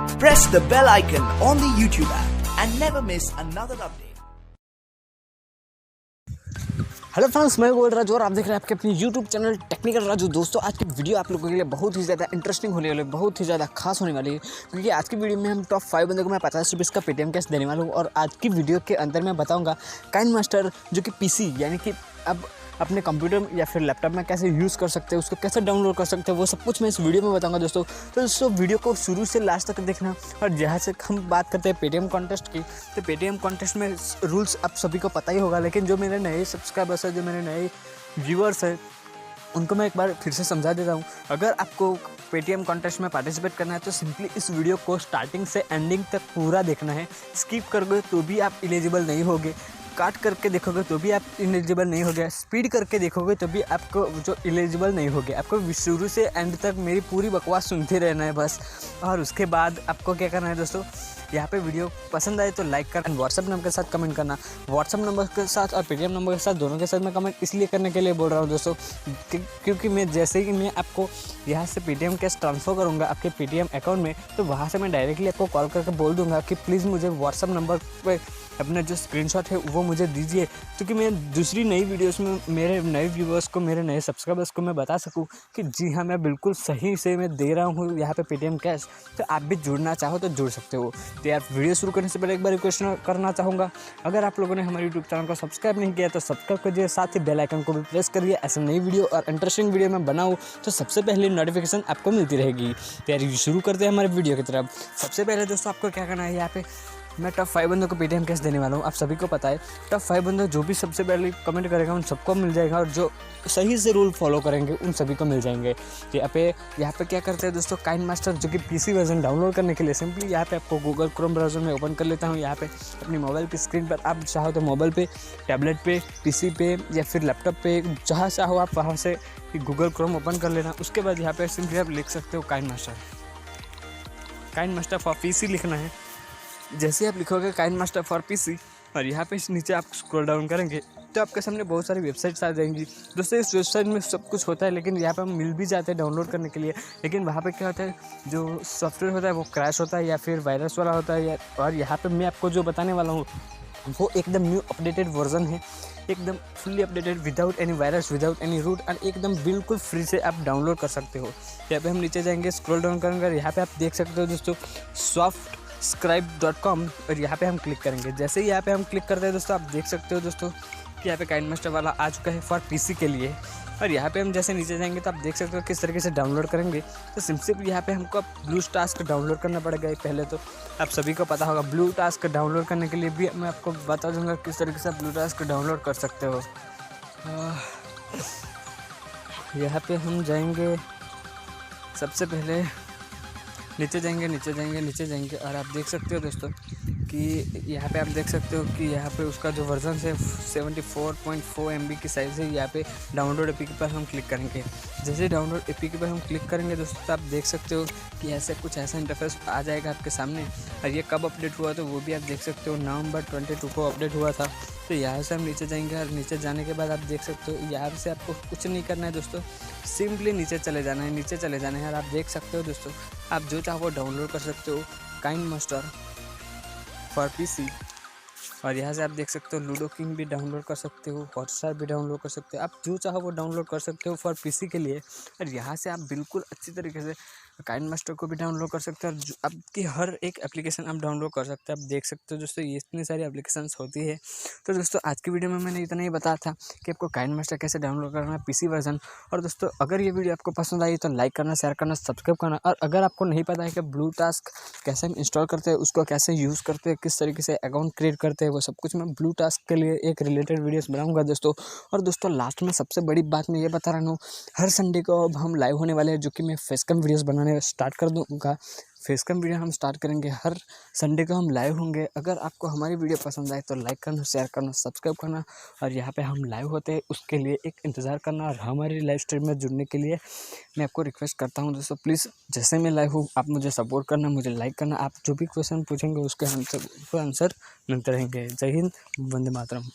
Press the bell icon on the YouTube app and never miss another update. Hello friends, मैं बोल राजू और आप देख रहे हैं आपके अपनी यूट्यूब चैनल टेक्निकल राजू। दोस्तों, आज की वीडियो आप लोगों के लिए बहुत ही ज़्यादा इंटरेस्टिंग होने वाली है, बहुत ही ज़्यादा खास होने वाली है, क्योंकि आज की वीडियो में हम टॉप 5 बंदों को मैं 50 रुपये का पेटीएम कैश देने वाला हूँ। और आज की वीडियो के अंदर मैं बताऊँगा काइनमास्टर, जो कि पीसी यानी कि अब अपने कंप्यूटर या फिर लैपटॉप में कैसे यूज़ कर सकते हैं, उसको कैसे डाउनलोड कर सकते हैं, वो सब कुछ मैं इस वीडियो में बताऊंगा दोस्तों। तो दोस्तों, वीडियो को शुरू से लास्ट तक देखना। और जहाँ से हम बात करते हैं पेटीएम कॉन्टेस्ट की, तो पेटीएम कॉन्टेस्ट में रूल्स आप सभी को पता ही होगा, लेकिन जो मेरे नए सब्सक्राइबर्स हैं, जो मेरे नए व्यूअर्स हैं, उनको मैं एक बार फिर से समझा देता हूँ। अगर आपको पेटीएम कॉन्टेस्ट में पार्टिसिपेट करना है तो सिंपली इस वीडियो को स्टार्टिंग से एंडिंग तक पूरा देखना है। स्किप करोगे तो भी आप एलिजिबल नहीं होगे, काट करके देखोगे तो भी आप एलिजिबल नहीं होगे, स्पीड करके देखोगे तो भी आपको जो एलिजिबल नहीं होगे। आपको शुरू से एंड तक मेरी पूरी बकवास सुनते रहना है बस। और उसके बाद आपको क्या करना है दोस्तों, यहाँ पे वीडियो पसंद आए तो लाइक करना, व्हाट्सअप नंबर के साथ कमेंट करना। व्हाट्सअप नंबर के साथ और पेटीएम नंबर के साथ, दोनों के साथ मैं कमेंट इसलिए करने के लिए बोल रहा हूँ दोस्तों, क्योंकि मैं जैसे ही मैं आपको यहाँ से पेटीएम कैश ट्रांसफ़र करूँगा आपके पेटीएम अकाउंट में, तो वहाँ से मैं डायरेक्टली आपको कॉल करके बोल दूँगा कि प्लीज़ मुझे व्हाट्सअप नंबर पर अपना जो स्क्रीनशॉट है वो मुझे दीजिए, क्योंकि मैं दूसरी नई वीडियोस में मेरे नए व्यूवर्स को, मेरे नए सब्सक्राइबर्स को मैं बता सकूं कि जी हाँ, मैं बिल्कुल सही से मैं दे रहा हूँ यहाँ पे पेटीएम कैश। तो आप भी जुड़ना चाहो तो जुड़ सकते हो। तो यार, वीडियो शुरू करने से पहले एक बार रिक्वेस्ट करना चाहूँगा, अगर आप लोगों ने हमारे यूट्यूब चैनल को सब्सक्राइब नहीं किया तो सब्सक्राइब करिए, साथ ही बेल आइकन को भी प्रेस करिए। ऐसे नई वीडियो और इंटरेस्टिंग वीडियो मैं बनाऊँ तो सबसे पहले नोटिफिकेशन आपको मिलती रहेगी। तो यार, शुरू करते हैं हमारे वीडियो की तरफ। सबसे पहले दोस्तों, आपको क्या करना है, यहाँ पे मैं टॉप 5 बंदों को पेटीएम कैश देने वाला हूँ। आप सभी को पता है, टॉप 5 बंदों जो भी सबसे पहले कमेंट करेगा उन सबको मिल जाएगा, और जो सही से रूल फॉलो करेंगे उन सभी को मिल जाएंगे। तो यहाँ पे क्या करते हैं दोस्तों, काइनमास्टर जो कि पीसी वर्जन डाउनलोड करने के लिए सिंपली यहाँ पे आपको गूगल क्रोम ब्राउज़र में ओपन कर लेता हूँ। यहाँ पे अपनी मोबाइल की स्क्रीन पर, आप चाहो तो मोबाइल पे, टैबलेट पे, पीसी पे या फिर लैपटॉप पे, जहाँ चाहो आप वहाँ से गूगल क्रोम ओपन कर लेना। उसके बाद यहाँ पे सिंपली आप लिख सकते हो काइनमास्टर फॉर पीसी लिखना है। जैसे आप लिखोगे काइनमास्टर फॉर पीसी और यहाँ पे नीचे आप स्क्रॉल डाउन करेंगे तो आपके सामने बहुत सारी वेबसाइट्स आ जाएंगी। दोस्तों, इस वेबसाइट में सब कुछ होता है, लेकिन यहाँ पे हम मिल भी जाते हैं डाउनलोड करने के लिए, लेकिन वहाँ पे क्या होता है, जो सॉफ्टवेयर होता है वो क्रैश होता है या फिर वायरस वाला होता है। और यहाँ पे मैं आपको जो बताने वाला हूँ वो एकदम न्यू अपडेटेड वर्जन है, एकदम fully updated, without any virus, without any root, और एकदम बिल्कुल फ्री से आप डाउनलोड कर सकते हो। यहाँ पे हम नीचे जाएंगे, स्क्रॉल डाउन करेंगे, यहाँ पे आप देख सकते हो दोस्तों softscribe.com, और यहाँ पे हम क्लिक करेंगे। जैसे ही यहाँ पे हम क्लिक करते हैं दोस्तों, आप देख सकते हो दोस्तों कि यहाँ पे काइनमास्टर वाला आ चुका है फॉर पीसी के लिए। और यहाँ पे हम जैसे नीचे जाएंगे तो आप देख सकते हो किस तरीके से डाउनलोड करेंगे। तो सिंपल यहाँ पे हमको ब्लू टास्क डाउनलोड करना पड़ेगा। पहले तो आप सभी को पता होगा, ब्लू टास्क डाउनलोड करने के लिए भी मैं आपको बता दूँगा किस तरीके से आप ब्लू टास्क डाउनलोड कर सकते हो। यहाँ पे हम जाएंगे, सबसे पहले नीचे जाएंगे और आप देख सकते हो दोस्तों कि यहाँ पे आप देख सकते हो कि यहाँ पे उसका जो वर्जन है 74.4 MB की साइज़ है। यहाँ पे डाउनलोड एपीके पर हम क्लिक करेंगे। जैसे डाउनलोड एपीके पर हम क्लिक करेंगे दोस्तों, तो आप देख सकते हो कि ऐसे कुछ ऐसा इंटरफेस आ जाएगा आपके सामने। और ये कब अपडेट हुआ तो वो भी आप देख सकते हो, नवंबर 22 को अपडेट हुआ था। तो यहाँ से हम नीचे जाएंगे और नीचे जाने के बाद आप देख सकते हो, यहाँ से आपको कुछ नहीं करना है दोस्तों, सिंपली नीचे चले जाना है। और आप देख सकते हो दोस्तों, आप जो चाहो वो डाउनलोड कर सकते हो, काइनमास्टर फॉर पीसी। और यहाँ से आप देख सकते हो लूडो किंग भी डाउनलोड कर सकते हो, हॉटस्टार भी डाउनलोड कर सकते हो, आप जो चाहो वो डाउनलोड कर सकते हो फॉर पीसी के लिए। और यहाँ से आप बिल्कुल अच्छी तरीके से काइनमास्टर को भी डाउनलोड कर सकते हो, और आपकी हर एक एप्लीकेशन आप डाउनलोड कर सकते हो। आप देख सकते हो दोस्तों, ये इतनी सारी एप्लीकेशंस होती है। तो दोस्तों, आज की वीडियो में मैंने इतना ही बताया था कि आपको काइनमास्टर कैसे डाउनलोड करना है पीसी वर्जन। और दोस्तों, अगर ये वीडियो आपको पसंद आई तो लाइक करना, शेयर करना, सब्सक्राइब करना। और अगर आपको नहीं पता है कि ब्लू टास्क कैसे हम इंस्टॉल करते हैं, उसको कैसे यूज़ करते हैं, किस तरीके से अकाउंट क्रिएट करते हैं, वो सब कुछ मैं ब्लू टास्क के लिए एक रिलेटेड वीडियोस बनाऊंगा दोस्तों। और दोस्तों, लास्ट में सबसे बड़ी बात मैं ये बता रहा हूँ, हर संडे को अब हम लाइव होने वाले हैं, जो कि मैं फेस कैम वीडियोस बनाने स्टार्ट कर दूँगा। फेस कैम वीडियो हम स्टार्ट करेंगे, हर संडे को हम लाइव होंगे। अगर आपको हमारी वीडियो पसंद आए तो लाइक करना, शेयर करना, सब्सक्राइब करना। और यहाँ पे हम लाइव होते हैं उसके लिए एक इंतज़ार करना, और हमारी लाइव स्ट्रीम में जुड़ने के लिए मैं आपको रिक्वेस्ट करता हूँ दोस्तों, प्लीज़ जैसे मैं लाइव हूँ आप मुझे सपोर्ट करना, मुझे लाइक करना। आप जो भी क्वेश्चन पूछेंगे उसके आंसर मिलते रहेंगे। जय हिंद, वंदे मातरम।